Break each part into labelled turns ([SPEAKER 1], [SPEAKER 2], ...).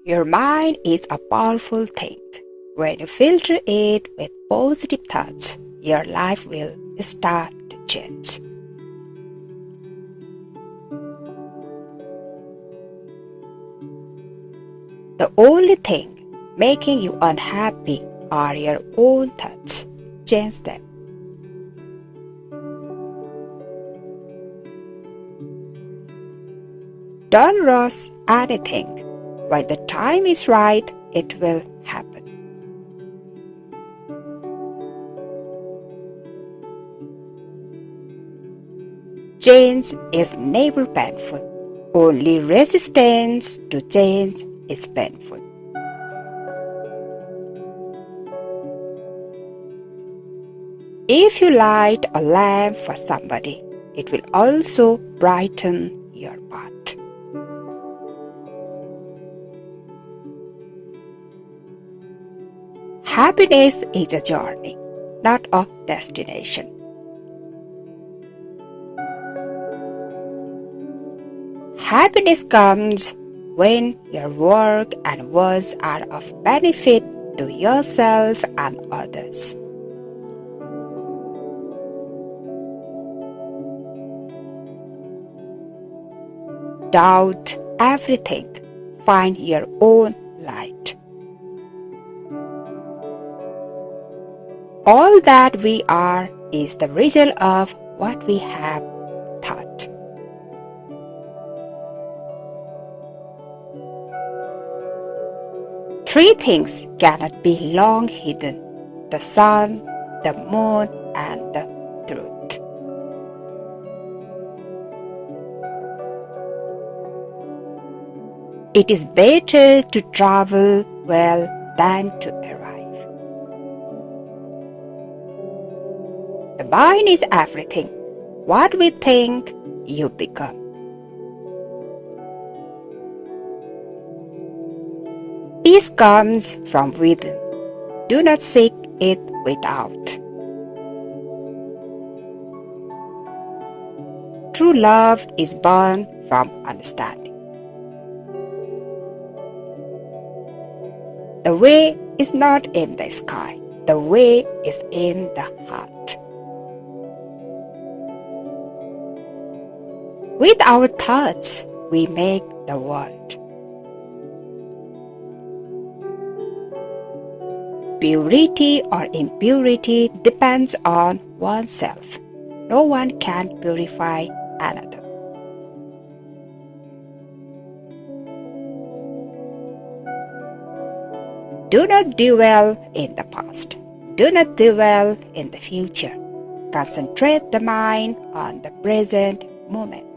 [SPEAKER 1] Your mind is a powerful thing. When you filter it with positive thoughts, your life will start to change. The only thing making you unhappy are your own thoughts. Change them. Don't rush anything. When the time is right, it will happen. Change is never painful. Only resistance to change is painful. If you light a lamp for somebody, it will also brighten your path. Happiness is a journey, not a destination. Happiness comes when your work and words are of benefit to yourself and others. Doubt everything. Find your own light. All that we are is the result of what we have thought. Three things cannot be long hidden: the sun, the moon, and the truth. It is better to travel well than to arrive. The mind is everything. What we think, you become. Peace comes from within. Do not seek it without. True love is born from understanding. The way is not in the sky. The way is in the heart. With our thoughts, we make the world. Purity or impurity depends on oneself. No one can purify another. Do not dwell in the past. Do not dwell in the future. Concentrate the mind on the present moment.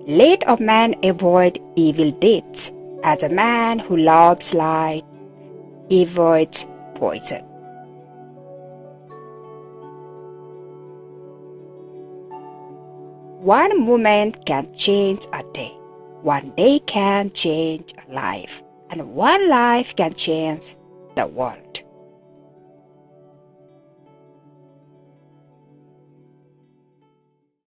[SPEAKER 1] Let a man avoid evil deeds, as a man who loves light avoids poison. One moment can change a day. One day can change a life. And one life can change the world.